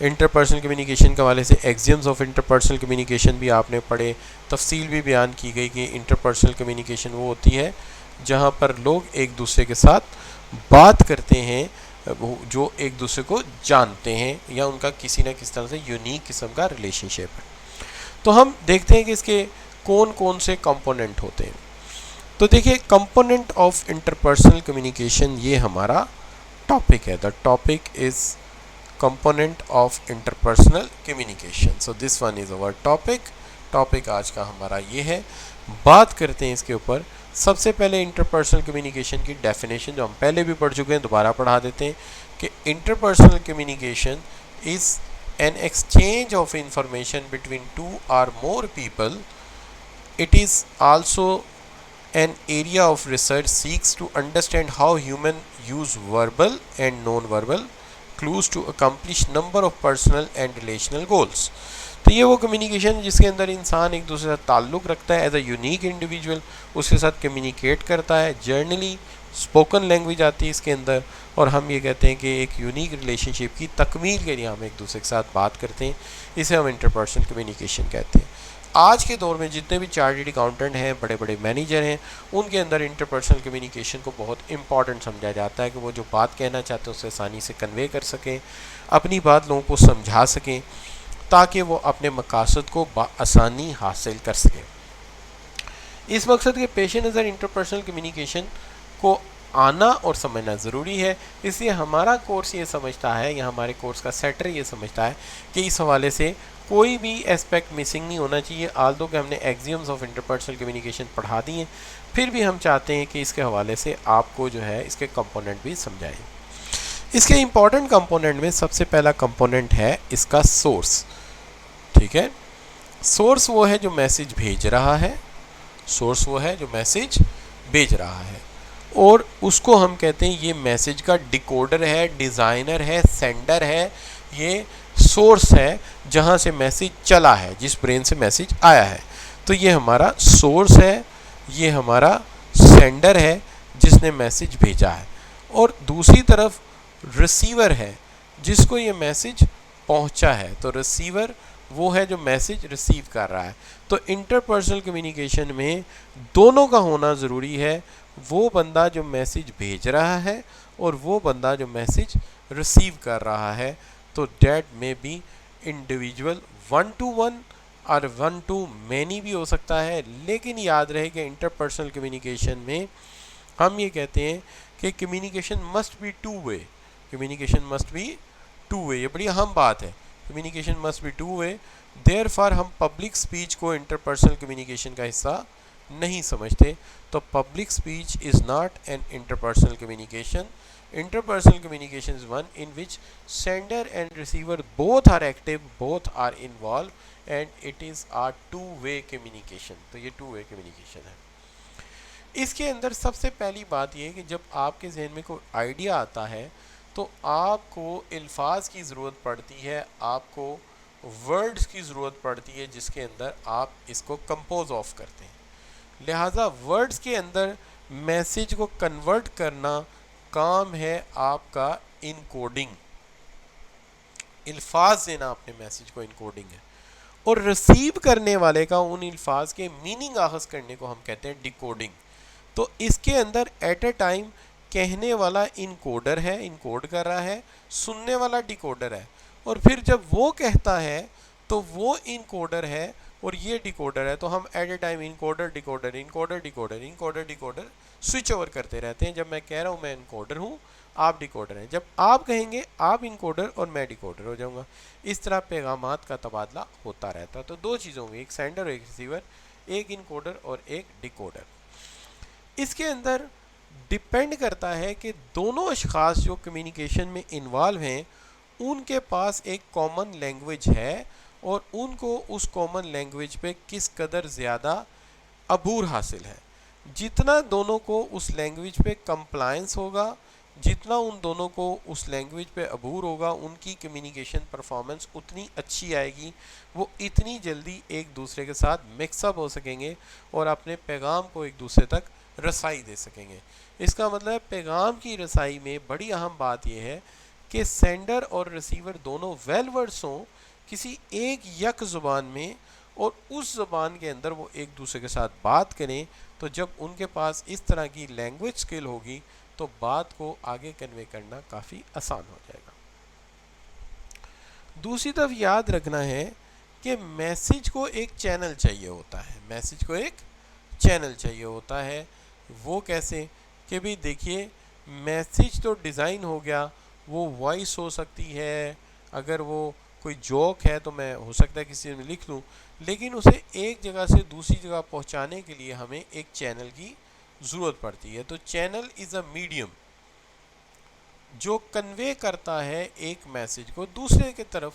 Interpersonal communication के हवाले से एक्सियम्स ऑफ इंटरपर्सनल कम्युनिकेशन भी आपने पढ़े, तफसील भी बयान की गई कि इंटरपर्सनल कम्युनिकेशन वो होती है जहाँ पर लोग एक दूसरे के साथ बात करते हैं जो एक दूसरे को जानते हैं या उनका किसी न किसी तरह से यूनिक किस्म का रिलेशनशिप है। तो हम देखते हैं कि इसके कौन कौन से कंपोनेंट होते हैं। तो देखिए, कंपोनेंट ऑफ इंटरपर्सनल कम्युनिकेशन ये हमारा टॉपिक है। The topic is component of interpersonal communication. So this one is our topic आज का हमारा ये है। बात करते हैं इसके ऊपर। सबसे पहले इंटरपर्सनल कम्युनिकेशन की डेफिनेशन जो हम पहले भी पढ़ चुके हैं, दोबारा पढ़ा देते हैं कि interpersonal communication is an exchange of information between two or more people. It is also an area of research seeks to understand how humans use verbal and non-verbal clues to accomplish number of personal and relational goals. तो ये वो communication जिसके अंदर इंसान एक दूसरे से ताल्लुक़ रखता है एज अ यूनिक इंडिविजुअल, उसके साथ कम्युनिकेट करता है। जर्नली स्पोकन लैंग्वेज आती है इसके अंदर, और हम ये कहते हैं कि एक यूनिक रिलेशनशिप की तकमील के लिए हम एक दूसरे के साथ बात करते हैं। इसे हम इंटरपर्सनल कम्युनिकेशन कहते हैं। आज के दौर में जितने भी चार्टर्ड अकाउंटेंट हैं, बड़े बड़े मैनेजर हैं, उनके अंदर इंटरपर्सनल कम्युनिकेशन को बहुत इंपॉर्टेंट समझा जाता है कि वो जो बात कहना चाहते हैं उसे आसानी से कन्वे कर सकें, अपनी बात लोगों को समझा सकें ताकि वो अपने मकासद को आसानी हासिल कर सकें। इस मकसद के पेश नज़र इंटरपर्सनल कम्युनिकेशन को आना और समझना ज़रूरी है। इसलिए हमारा कोर्स ये समझता है, या हमारे कोर्स का सेटर ये समझता है कि इस हवाले से कोई भी एस्पेक्ट मिसिंग नहीं होना चाहिए। आल्दो कि हमने एक्सियम्स ऑफ इंटरपर्सनल कम्युनिकेशन पढ़ा दिए, फिर भी हम चाहते हैं कि इसके हवाले से आपको जो है इसके कंपोनेंट भी समझाएं। इसके इम्पॉर्टेंट कंपोनेंट में सबसे पहला कंपोनेंट है इसका सोर्स। ठीक है, सोर्स वो है जो मैसेज भेज रहा है, सोर्स वो है जो मैसेज भेज रहा है, और उसको हम कहते हैं ये मैसेज का डिकोडर है, डिज़ाइनर है, सेंडर है। ये सोर्स है जहाँ से मैसेज चला है, जिस ब्रेन से मैसेज आया है। तो ये हमारा सोर्स है, ये हमारा सेंडर है जिसने मैसेज भेजा है, और दूसरी तरफ रिसीवर है जिसको ये मैसेज पहुँचा है। तो रिसीवर वो है जो मैसेज रिसीव कर रहा है। तो इंटरपर्सनल कम्युनिकेशन में दोनों का होना ज़रूरी है, वो बंदा जो मैसेज भेज रहा है और वो बंदा जो मैसेज रिसीव कर रहा है। तो डैट में बी इंडिविजुअल 1-to-1 और 1-to-many भी हो सकता है, लेकिन याद रहे कि इंटरपर्सनल कम्युनिकेशन में हम ये कहते हैं कि communication must be two way. Communication must be two way, ये बड़ी अहम बात है। Communication must be two way. Therefore हम पब्लिक स्पीच को इंटरपर्सनल कम्युनिकेशन का हिस्सा नहीं समझते। तो public speech is not an interpersonal communication. Interpersonal communication is one in which sender and receiver both are active, both are involve, and it is a two way communication. तो ये to way communication है। इसके अंदर सबसे पहली बात यह है कि जब आपके जहन में कोई आइडिया आता है तो आपको अल्फाज की ज़रूरत पड़ती है, आपको वर्ड्स की ज़रूरत पड़ती है जिसके अंदर आप इसको कंपोज ऑफ करते हैं। लिहाजा वर्ड्स के अंदर मैसेज को कन्वर्ट करना काम है आपका इनकोडिंग। अल्फाज देना अपने मैसेज को इनकोडिंग है, और रिसीव करने वाले का उन अल्फाज के मीनिंग आखज करने को हम कहते हैं डिकोडिंग। तो इसके अंदर एट ए टाइम कहने वाला इनकोडर है, इनकोड कर रहा है, सुनने वाला डिकोडर है, और फिर जब वो कहता है तो वो इनकोडर है और ये डिकोडर है। तो हम at a time encoder decoder encoder decoder encoder decoder switch over करते रहते हैं। जब मैं कह रहा हूँ मैं इनकोडर हूँ, आप डिकोडर हैं, जब आप कहेंगे आप इनकोडर और मैं डिकोडर हो जाऊँगा। इस तरह पैगामात का तबादला होता रहता है। तो दो चीज़ों में, एक सेंडर और एक रिसीवर, एक इनकोडर और एक डिकोडर। इसके अंदर डिपेंड करता है कि दोनों अशखास जो कम्युनिकेशन में इन्वॉल्व हैं उनके पास एक कॉमन लैंग्वेज है, और उनको उस कॉमन लैंग्वेज पे किस कदर ज़्यादा अबूर हासिल है। जितना दोनों को उस लैंग्वेज पे कंप्लायंस होगा, जितना उन दोनों को उस लैंग्वेज पे अबूर होगा, उनकी कम्युनिकेशन परफॉर्मेंस उतनी अच्छी आएगी, वो इतनी जल्दी एक दूसरे के साथ मिक्सअप हो सकेंगे और अपने पैगाम को एक दूसरे तक रसाई दे सकेंगे। इसका मतलब पैगाम की रसाई में बड़ी अहम बात यह है कि सेंडर और रिसीवर दोनों वेल वर्स हों किसी एक यक ज़ुबान में और उस ज़ुबान के अंदर वो एक दूसरे के साथ बात करें। तो जब उनके पास इस तरह की लैंग्वेज स्किल होगी तो बात को आगे कन्वे करना काफ़ी आसान हो जाएगा। दूसरी तरफ याद रखना है कि मैसेज को एक चैनल चाहिए होता है, मैसेज को एक चैनल चाहिए होता है। वो कैसे कि भाई देखिए, मैसेज तो डिज़ाइन हो गया, वो वॉइस हो सकती है, अगर वो कोई जोक है तो मैं हो सकता है किसी में लिख लूँ, लेकिन उसे एक जगह से दूसरी जगह पहुँचाने के लिए हमें एक चैनल की ज़रूरत पड़ती है। तो चैनल इज़ अ मीडियम जो कन्वे करता है एक मैसेज को दूसरे की तरफ।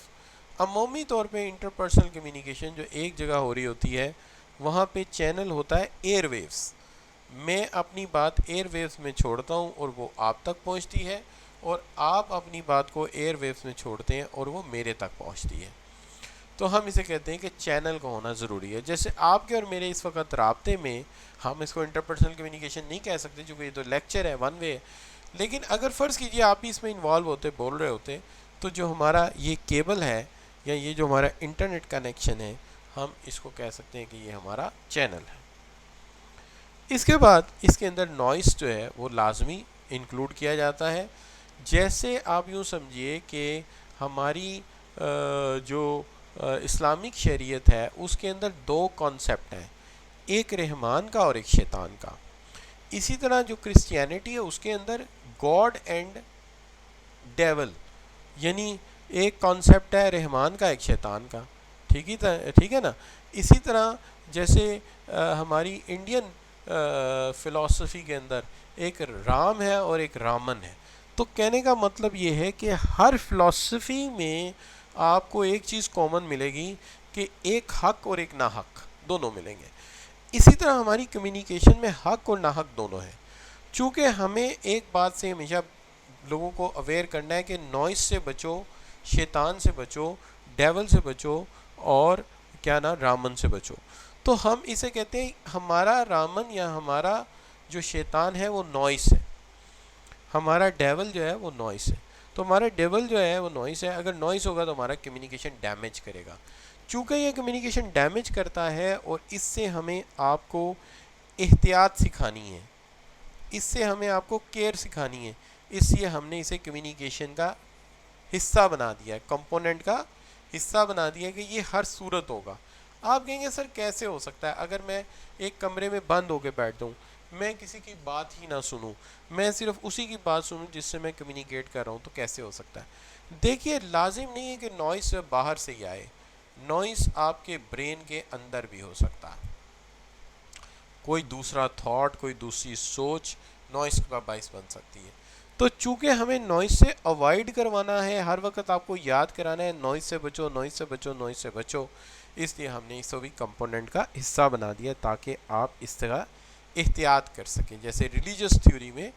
अमूमी तौर पे इंटरपर्सनल कम्युनिकेशन जो एक जगह हो रही होती है वहाँ पे चैनल होता है एयरवेव्स। मैं अपनी बात एयरवेव्स में छोड़ता हूँ और वो आप तक पहुँचती है, और आप अपनी बात को एयरवेव्स में छोड़ते हैं और वो मेरे तक पहुँचती है। तो हम इसे कहते हैं कि चैनल का होना ज़रूरी है। जैसे आपके और मेरे इस वक्त राब्ते में, हम इसको इंटरपर्सनल कम्युनिकेशन नहीं कह सकते क्योंकि ये तो लेक्चर है, वन वे है, लेकिन अगर फ़र्ज़ कीजिए आप भी इसमें इन्वॉल्व होते, बोल रहे होते, तो जो हमारा ये केबल है या ये जो हमारा इंटरनेट कनेक्शन है, हम इसको कह सकते हैं कि ये हमारा चैनल है। इसके बाद इसके अंदर नॉइस जो है वो लाजमी इंक्लूड किया जाता है। जैसे आप यूँ समझिए कि हमारी जो इस्लामिक शरीयत है उसके अंदर दो कॉन्सेप्ट हैं, एक रहमान का और एक शैतान का। इसी तरह जो क्रिश्चियनिटी है उसके अंदर गॉड एंड डेवल, यानी एक कॉन्सेप्ट है रहमान का, एक शैतान का। ठीक है ना। इसी तरह जैसे हमारी इंडियन फ़िलॉसफी के अंदर एक राम है और एक रामन है। तो कहने का मतलब ये है कि हर फ़िलॉसफी में आपको एक चीज़ कॉमन मिलेगी कि एक हक और एक नाहक दोनों मिलेंगे। इसी तरह हमारी कम्युनिकेशन में हक और नाहक दोनों हैं। चूँकि हमें एक बात से हमेशा लोगों को अवेयर करना है कि नॉइस से बचो, शैतान से बचो, डेवल से बचो और क्या ना रामन से बचो। तो हम इसे कहते हैं हमारा रामन या हमारा जो शैतान है वो नॉइस है, हमारा डेवल जो है वो नॉइस है। तो हमारा डेवल जो है वो नॉइस है। अगर नॉइस होगा तो हमारा कम्युनिकेशन डैमेज करेगा। चूँकि ये कम्युनिकेशन डैमेज करता है और इससे हमें आपको एहतियात सिखानी है, इससे हमें आपको केयर सिखानी है, इसलिए हमने इसे कम्युनिकेशन का हिस्सा बना दिया है, कंपोनेंट का हिस्सा बना दिया कि ये हर सूरत होगा। आप कहेंगे सर कैसे हो सकता है, अगर मैं एक कमरे में बंद होकर बैठ जाऊँ, मैं किसी की बात ही ना सुनूं, मैं सिर्फ उसी की बात सुनूं जिससे मैं कम्युनिकेट कर रहा हूं, तो कैसे हो सकता है। देखिए, लाजिम नहीं है कि नॉइस बाहर से ही आए, नॉइस आपके ब्रेन के अंदर भी हो सकता है। कोई दूसरा थॉट, कोई दूसरी सोच नॉइस का बाइस बन सकती है। तो चूंकि हमें नॉइस से अवॉइड करवाना है, हर वक्त आपको याद कराना है नॉइस से बचो, नॉइस से बचो, नॉइस से बचो, इसलिए हमने इसको भी कंपोनेंट का हिस्सा बना दिया ताकि आप इस तरह एहतियात कर सकें। जैसे रिलीजियस थ्योरी में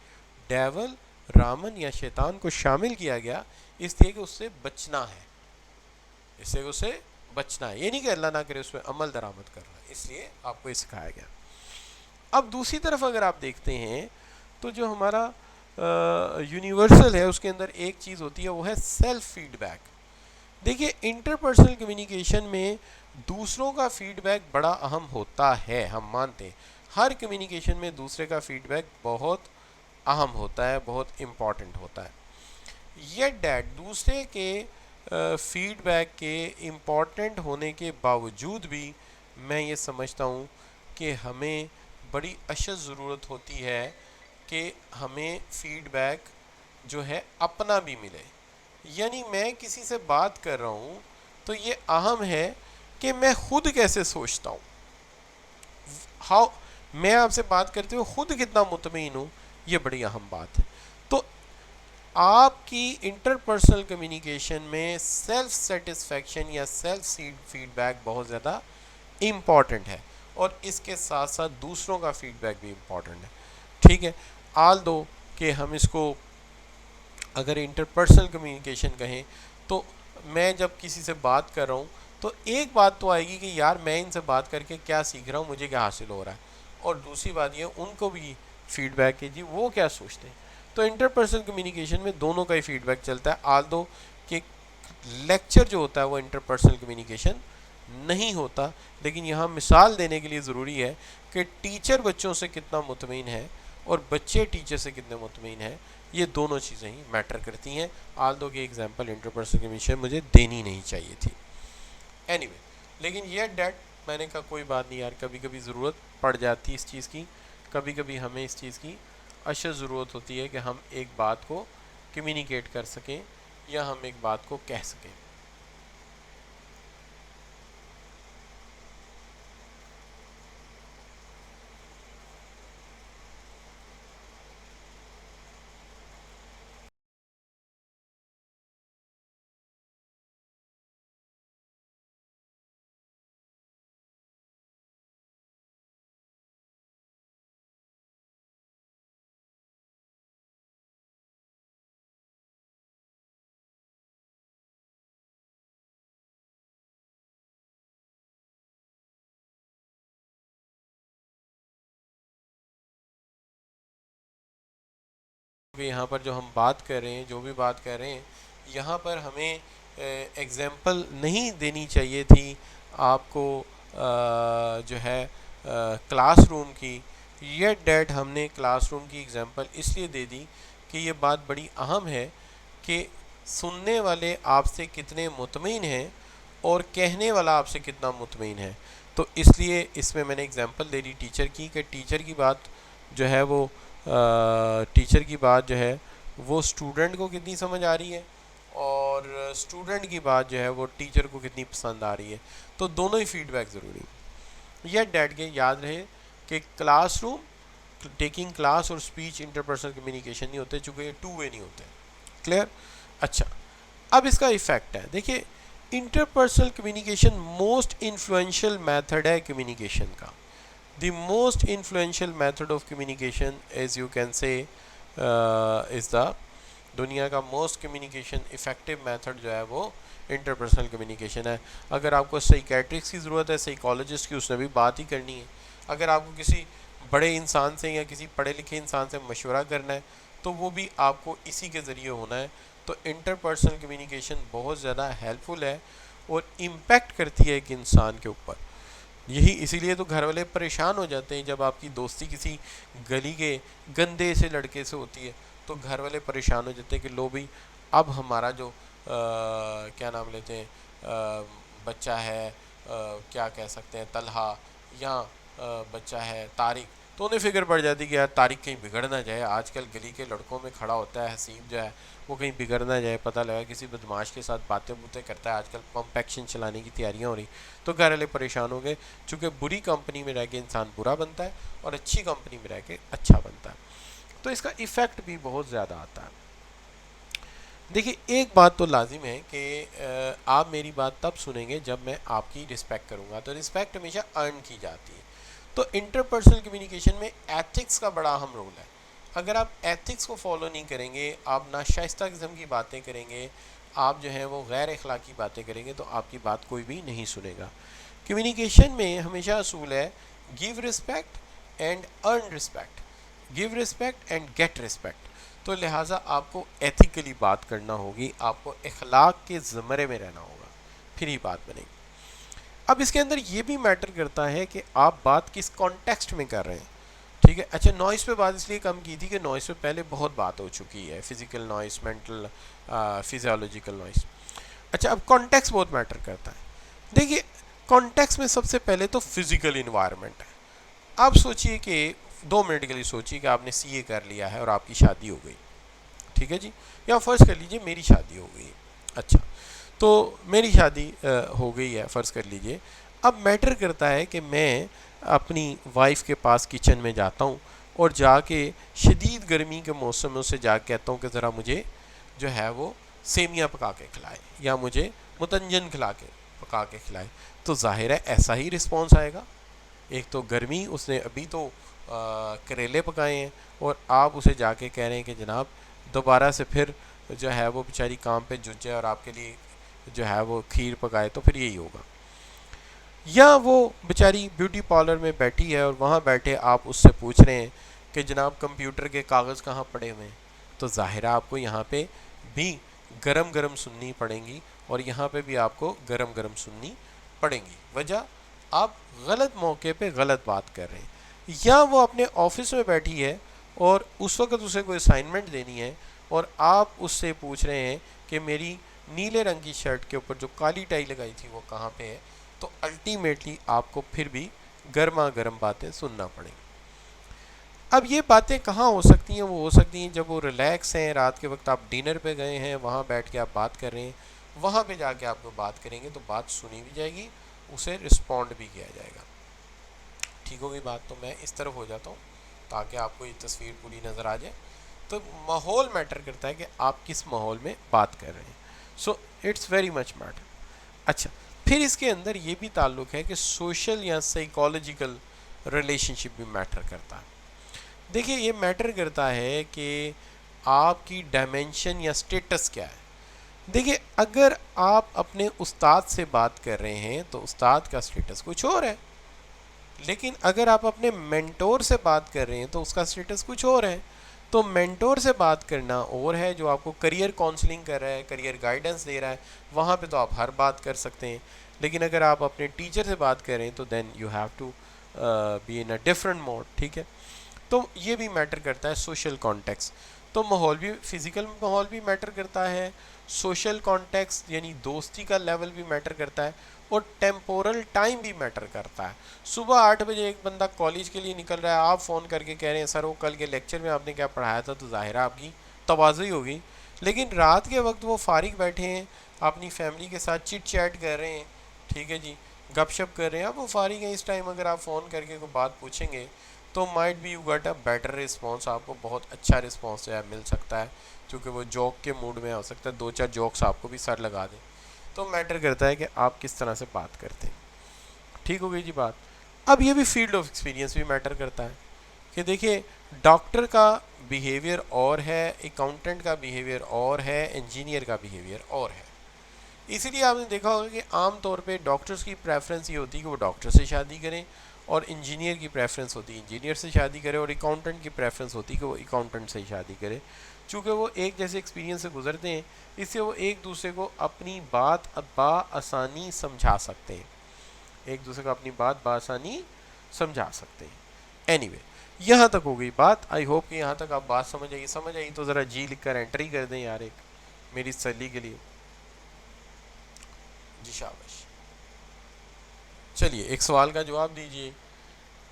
डेवल, रामन या शैतान को शामिल किया गया इसलिए कि उससे बचना है, इससे उससे बचना है। ये नहीं कि अल्लाह ना करे उसमें अमल दरामद कर रहा है, इसलिए आपको ये सिखाया गया। अब दूसरी तरफ अगर आप देखते हैं तो जो हमारा यूनिवर्सल है उसके अंदर एक चीज़ होती है, वो है सेल्फ फीडबैक। देखिए, इंटरपर्सनल कम्युनिकेशन में दूसरों का फीडबैक बड़ा अहम होता है, हम मानते हैं। हर कम्युनिकेशन में दूसरे का फीडबैक बहुत अहम होता है, बहुत इम्पॉर्टेंट होता है। येट डैट दूसरे के फीडबैक के इम्पॉर्टेंट होने के बावजूद भी मैं ये समझता हूँ कि हमें बड़ी अशद ज़रूरत होती है कि हमें फीडबैक जो है अपना भी मिले। यानी मैं किसी से बात कर रहा हूँ तो ये अहम है कि मैं खुद कैसे सोचता हूँ, हाउ मैं आपसे बात करते हुए खुद कितना मुतमईन हूँ, ये बड़ी अहम बात है। तो आपकी इंटरपर्सनल कम्युनिकेशन में सेल्फ सेटिस्फैक्शन या सेल्फ फीडबैक बहुत ज़्यादा इम्पॉर्टेंट है, और इसके साथ साथ दूसरों का फीडबैक भी इम्पॉर्टेंट है। ठीक है, आल दो कि हम इसको अगर इंटरपर्सनल कम्युनिकेशन कहें तो मैं जब किसी से बात कर रहा हूँ तो एक बात तो आएगी कि यार मैं इनसे बात करके क्या सीख रहा हूँ, मुझे क्या हासिल हो रहा है, और दूसरी बात ये उनको भी फीडबैक कीजिए वो क्या सोचते हैं। तो इंटरपर्सनल कम्युनिकेशन में दोनों का ही फीडबैक चलता है, आल्दो कि लेक्चर जो होता है वो इंटरपर्सनल कम्युनिकेशन नहीं होता, लेकिन यहाँ मिसाल देने के लिए ज़रूरी है कि टीचर बच्चों से कितना मुतमईन है और बच्चे टीचर से कितने मुतमईन हैं, ये दोनों चीज़ें ही मैटर करती हैं। आल्दो की एग्जांपल इंटरपर्सनल कम्युनिकेशन मुझे देनी नहीं चाहिए थी। एनीवे, लेकिन ये डैट मैंने कहा कोई बात नहीं यार, कभी कभी ज़रूरत पड़ जाती है इस चीज़ की, कभी कभी हमें इस चीज़ की अशद ज़रूरत होती है कि हम एक बात को कम्युनिकेट कर सकें या हम एक बात को कह सकें। यहाँ पर जो हम बात कर रहे हैं, जो भी बात कर रहे हैं, यहाँ पर हमें एग्जाम्पल नहीं देनी चाहिए थी आपको जो है क्लासरूम की। ये डैट हमने क्लासरूम की एग्जाम्पल इसलिए दे दी कि ये बात बड़ी अहम है कि सुनने वाले आपसे कितने मुतमईन हैं और कहने वाला आपसे कितना मुतमईन है। तो इसलिए इसमें मैंने एग्जांपल दे दी टीचर की, कि टीचर की बात जो है वो टीचर की बात जो है वो स्टूडेंट को कितनी समझ आ रही है और स्टूडेंट की बात जो है वो टीचर को कितनी पसंद आ रही है। तो दोनों ही फीडबैक ज़रूरी है। यह डैट के याद रहे कि क्लासरूम टेकिंग क्लास और स्पीच इंटरपर्सनल कम्युनिकेशन नहीं होते, चूँकि ये टू वे नहीं होते। क्लियर? अच्छा, अब इसका इफेक्ट है, देखिए interpersonal communication most influential method है कम्युनिकेशन का। The most influential method of communication as you can say is the, दुनिया का मोस्ट कम्युनिकेशन इफेक्टिव मेथड जो है वो इंटरपर्सनल कम्युनिकेशन है। अगर आपको साइकेट्रिस्ट की ज़रूरत है, साइकोलॉजिस्ट की, उसने भी बात ही करनी है। अगर आपको किसी बड़े इंसान से या किसी पढ़े लिखे इंसान से मशवरा करना है तो वो भी आपको इसी के ज़रिए होना है। तो इंटरपर्सनल कम्युनिकेशन बहुत ज़्यादा हेल्पफुल है और इम्पैक्ट करती है एक इंसान के ऊपर। यही इसीलिए तो घर वाले परेशान हो जाते हैं जब आपकी दोस्ती किसी गली के गंदे से लड़के से होती है, तो घर वाले परेशान हो जाते हैं कि लो भाई अब हमारा जो क्या नाम लेते हैं बच्चा है, क्या कह सकते हैं, तलहा, या बच्चा है तारिक, तो उन्हें फिक्र पड़ जाती कि यार तारिक कहीं बिगड़ ना जाए। आजकल गली के लड़कों में खड़ा होता है हसीब जो है वो कहीं बिगड़ ना जाए, पता लगा किसी बदमाश के साथ बातें बूतें करता है, आजकल पंप एक्शन चलाने की तैयारियां हो रही। तो घर वाले परेशान हो गए, चूँकि बुरी कंपनी में रह के इंसान बुरा बनता है और अच्छी कंपनी में रह के अच्छा बनता है। तो इसका इफ़ेक्ट भी बहुत ज़्यादा आता है। देखिए एक बात तो लाजिम है कि आप मेरी बात तब सुनेंगे जब मैं आपकी रिस्पेक्ट करूँगा, तो रिस्पेक्ट हमेशा अर्न की जाती है। तो इंटरपर्सनल कम्युनिकेशन में एथिक्स का बड़ा अहम रोल है। अगर आप एथिक्स को फॉलो नहीं करेंगे, आप नाशाइस्ता किस्म की बातें करेंगे, आप जो है वो गैर अखलाकी बातें करेंगे, तो आपकी बात कोई भी नहीं सुनेगा। कम्युनिकेशन में हमेशा असूल है give respect and earn respect, give respect and get respect. तो लिहाजा आपको एथिकली बात करना होगी, आपको अखलाक के ज़मरे में रहना होगा, फिर ही बात बनेगी। अब इसके अंदर ये भी मैटर करता है कि आप बात किस कॉन्टेक्स्ट में कर रहे हैं। ठीक है, अच्छा नॉइस पे बात इसलिए कम की थी कि नॉइस पे पहले बहुत बात हो चुकी है, physical noise, mental, physiological noise. अच्छा अब कॉन्टेक्स्ट बहुत मैटर करता है। देखिए कॉन्टेक्स्ट में सबसे पहले तो फिजिकल इन्वायरमेंट है। आप सोचिए कि 2 मिनट के लिए सोचिए कि आपने सीए कर लिया है और आपकी शादी हो गई, ठीक है जी, या फ़र्ज़ कर लीजिए मेरी शादी हो गई। अच्छा तो मेरी शादी हो गई है, फ़र्ज़ कर लीजिए। अब मैटर करता है कि मैं अपनी वाइफ के पास किचन में जाता हूँ और जाके शदीद गर्मी के मौसम में उससे जा कहता हूँ कि ज़रा मुझे जो है वो सेमियाँ पका के खिलाए या मुझे मुतंजन पका के खिलाए। तो ज़ाहिर है ऐसा ही रिस्पॉन्स आएगा। एक तो गर्मी, उसने अभी तो करेले पकाए हैं और आप उसे जाके कह रहे हैं कि जनाब दोबारा से फिर जो है वो बेचारी काम पे जुट जाए और आपके लिए जो है वो खीर पकाए, तो फिर यही होगा। या वो बेचारी ब्यूटी पार्लर में बैठी है और वहाँ बैठे आप उससे पूछ रहे हैं कि जनाब कंप्यूटर के कागज़ कहाँ पड़े हुए हैं, तो ज़ाहिरा आपको यहाँ पे भी गरम गरम सुननी पड़ेंगी और यहाँ पे भी आपको गरम गरम सुननी पड़ेंगी। वजह, आप गलत मौके पे गलत बात कर रहे हैं, या वो अपने ऑफिस में बैठी है और उस वक्त उसे कोई असाइनमेंट देनी है और आप उससे पूछ रहे हैं कि मेरी नीले रंग की शर्ट के ऊपर जो काली टाई लगाई थी वो कहाँ पे है, तो अल्टीमेटली आपको फिर भी गर्मा गर्म बातें सुनना पड़ेगी। अब ये बातें कहाँ हो सकती हैं? वो हो सकती हैं जब वो रिलैक्स हैं, रात के वक्त आप डिनर पे गए हैं, वहाँ बैठ के आप बात कर रहे हैं, वहाँ पे जाके आप जो बात करेंगे तो बात सुनी भी जाएगी, उसे रिस्पॉन्ड भी किया जाएगा। ठीक होगी बात? तो मैं इस तरफ हो जाता हूँ ताकि आपको ये तस्वीर पूरी नज़र आ जाए। तो माहौल मैटर करता है कि आप किस माहौल में बात कर रहे हैं। So it's very much matter. अच्छा, फिर इसके अंदर ये भी ताल्लुक़ है कि सोशल या साइकोलॉजिकल रिलेशनशिप भी मैटर करता है। देखिए, ये मैटर करता है कि आपकी डायमेंशन या स्टेटस क्या है। देखिए, अगर आप अपने उस्ताद से बात कर रहे हैं तो उस्ताद का स्टेटस कुछ और है, लेकिन अगर आप अपने मेंटोर से बात कर रहे हैं तो उसका स्टेटस कुछ और है। तो मेंटोर से बात करना और है, जो आपको करियर काउंसलिंग कर रहा है, करियर गाइडेंस दे रहा है, वहाँ पे तो आप हर बात कर सकते हैं। लेकिन अगर आप अपने टीचर से बात कर रहे हैं तो then you have to be in a different mode. ठीक है, तो ये भी मैटर करता है सोशल कॉन्टेक्स्ट। तो माहौल भी, फिज़िकल माहौल भी मैटर करता है, सोशल कॉन्टेक्स्ट यानी दोस्ती का लेवल भी मैटर करता है, और टेम्पोरल टाइम भी मैटर करता है। सुबह 8 बजे एक बंदा कॉलेज के लिए निकल रहा है, आप फ़ोन करके कह रहे हैं सर वो कल के लेक्चर में आपने क्या पढ़ाया था, तो ज़ाहिरा आपकी तवाज़ुई होगी। लेकिन रात के वक्त वो फारिग बैठे हैं, अपनी फैमिली के साथ चिट चैट कर रहे हैं, ठीक है जी, गपशप कर रहे हैं, अब वो फारिग है, इस टाइम अगर आप फ़ोन करके कोई बात पूछेंगे तो might be you get a better response, आपको बहुत अच्छा रिस्पॉन्स जो है मिल सकता है, क्योंकि वो जोक के मूड में हो सकता है, 2-4 जोक्स आपको भी सर लगा दें। तो मैटर करता है कि आप किस तरह से बात करते हैं। ठीक हो गई जी बात। अब ये भी फील्ड ऑफ एक्सपीरियंस भी मैटर करता है कि देखिए, डॉक्टर का बिहेवियर और है, अकाउंटेंट का बिहेवियर और है, इंजीनियर का बिहेवियर और है। इसीलिए आपने देखा होगा कि आम तौर पे डॉक्टर्स की प्रेफरेंस ये होती है कि वो डॉक्टर से शादी करें, और इंजीनियर की प्रेफरेंस होती है इंजीनियर से शादी करे, और अकाउंटेंट की प्रेफरेंस होती है कि वो अकाउंटेंट से ही शादी करे। चूँकि वो एक जैसे एक्सपीरियंस से गुजरते हैं, इससे वो एक दूसरे को अपनी बात बआसानी समझा सकते हैं, एक दूसरे को अपनी बात बआसानी समझा सकते हैं। एनीवे, यहाँ तक हो गई बात। आई होप कि यहाँ तक आप बात समझ आई तो ज़रा जी लिख कर एंट्री कर दें यार, एक मेरी तसल्ली के लिए। जी शाबाश। चलिए, एक सवाल का जवाब दीजिए।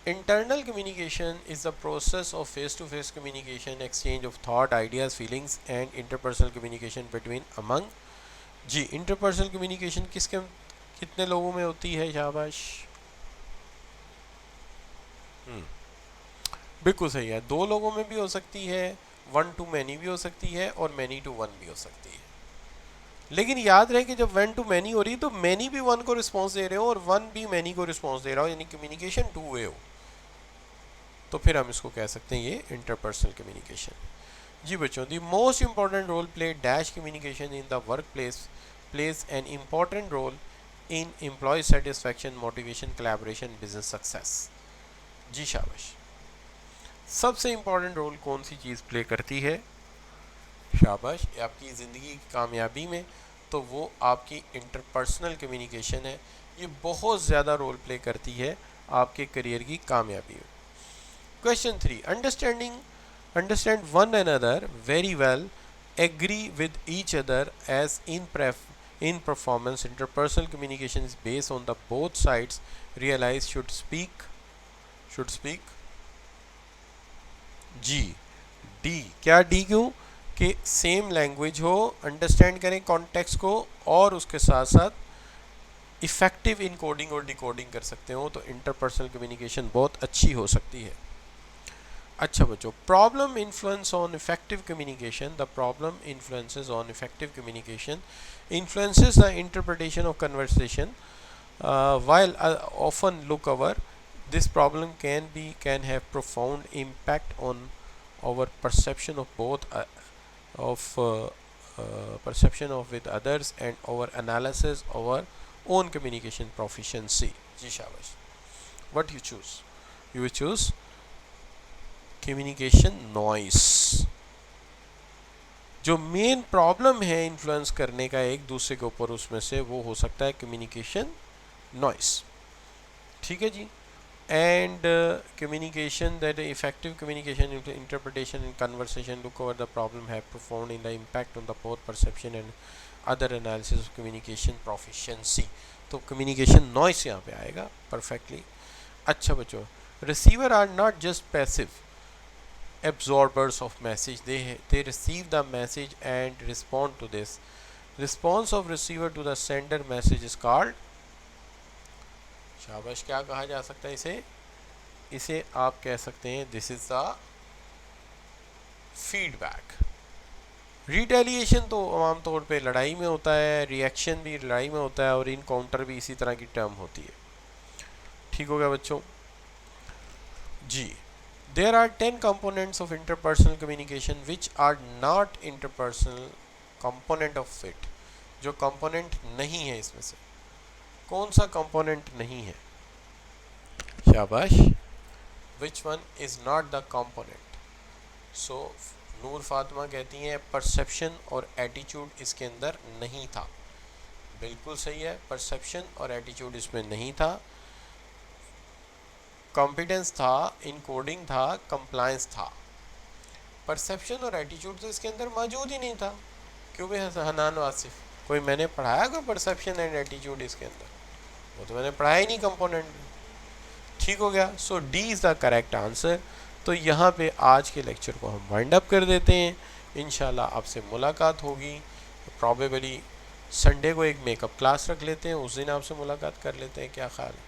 Internal communication is the process of face to face communication, exchange of thought, ideas, feelings and interpersonal communication between among. जी, इंटरपर्सनल कम्युनिकेशन कितने लोगों में होती है? शाबाश। बिल्कुल सही है, 2 लोगों में भी हो सकती है, 1 to many भी हो सकती है, और many to 1 भी हो सकती है। लेकिन याद रहे कि जब 1 to many हो रही है तो many भी 1 को रिस्पॉन्स दे रहे हो और 1 भी many को रिस्पॉन्स दे रहा हो, यानी कम्युनिकेशन 2 वे हो, तो फिर हम इसको कह सकते हैं ये इंटरपर्सनल कम्युनिकेशन। जी बच्चों, the most important role play dash communication in the workplace plays an important role in employ satisfaction, motivation, collaboration, business success. जी शाबाश। सबसे इम्पॉर्टेंट रोल कौन सी चीज़ प्ले करती है? शाबाश, आपकी ज़िंदगी की कामयाबी में, तो वो आपकी इंटरपर्सनल कम्युनिकेशन है। ये बहुत ज़्यादा रोल प्ले करती है आपके करियर की कामयाबी में। Question 3, understand one another very well, agree with each other as in performance, interpersonal communication is based on the both sides realize should speak. जी, डी। क्या डी? क्यों? कि सेम लैंग्वेज हो, अंडरस्टैंड करें कॉन्टेक्स्ट को, और उसके साथ साथ इफ़ेक्टिव इनकोडिंग और डिकोडिंग कर सकते हो, तो इंटरपर्सनल कम्युनिकेशन बहुत अच्छी हो सकती है। अच्छा बच्चों, problem influence on effective communication. The problem influences on effective communication influences the interpretation of conversation while often look over. This problem can have profound impact on our perception of both perception of with others and our analysis of our own communication proficiency. जी शाबाश। What you choose? You choose communication noise. जो main problem है influence करने का एक दूसरे के ऊपर, उसमें से वो हो सकता है कम्युनिकेशन नॉइस। ठीक है जी। And communication, that effective communication interpretation in conversation to cover the problem have profound in the impact on the both perception and other analysis of communication proficiency। तो communication noise यहाँ पे आएगा perfectly। अच्छा बच्चों, receiver are not just passive absorbers of message, they receive the message and respond to this। response of receiver to the sender message is called, शाबाश, क्या कहा जा सकता है इसे? इसे आप कह सकते हैं this is the feedback. Retaliation तो आमतौर पे लड़ाई में होता है, रिएक्शन भी लड़ाई में होता है, और इनकाउंटर भी इसी तरह की टर्म होती है। ठीक हो गया बच्चों जी। There are 10 components of interpersonal communication which are not interpersonal component of it. जो कंपोनेंट नहीं है इसमें से, कौन सा कंपोनेंट नहीं है? शाबाश, which one is not the component? So Noor Fatima कहती हैं परसेप्शन और एटीट्यूड इसके अंदर नहीं था। बिल्कुल सही है, परसेप्शन और एटीट्यूड इसमें नहीं था। कॉम्पिटेंस था, इनकोडिंग था, कंप्लायंस था। परसेप्शन और एटीट्यूड तो इसके अंदर मौजूद ही नहीं था। क्यों भाई हनान वासिफ, कोई मैंने पढ़ाया कोई परसेप्शन एंड एटीट्यूड इसके अंदर? वो तो मैंने पढ़ाया ही नहीं कंपोनेंट। ठीक हो गया। So D is the correct answer. तो यहाँ पे आज के लेक्चर को हम वाइंड अप कर देते हैं। इंशाल्लाह आपसे मुलाकात होगी, प्रॉबेबली संडे को एक मेकअप क्लास रख लेते हैं, उस दिन आपसे मुलाकात कर लेते हैं। क्या ख्याल है?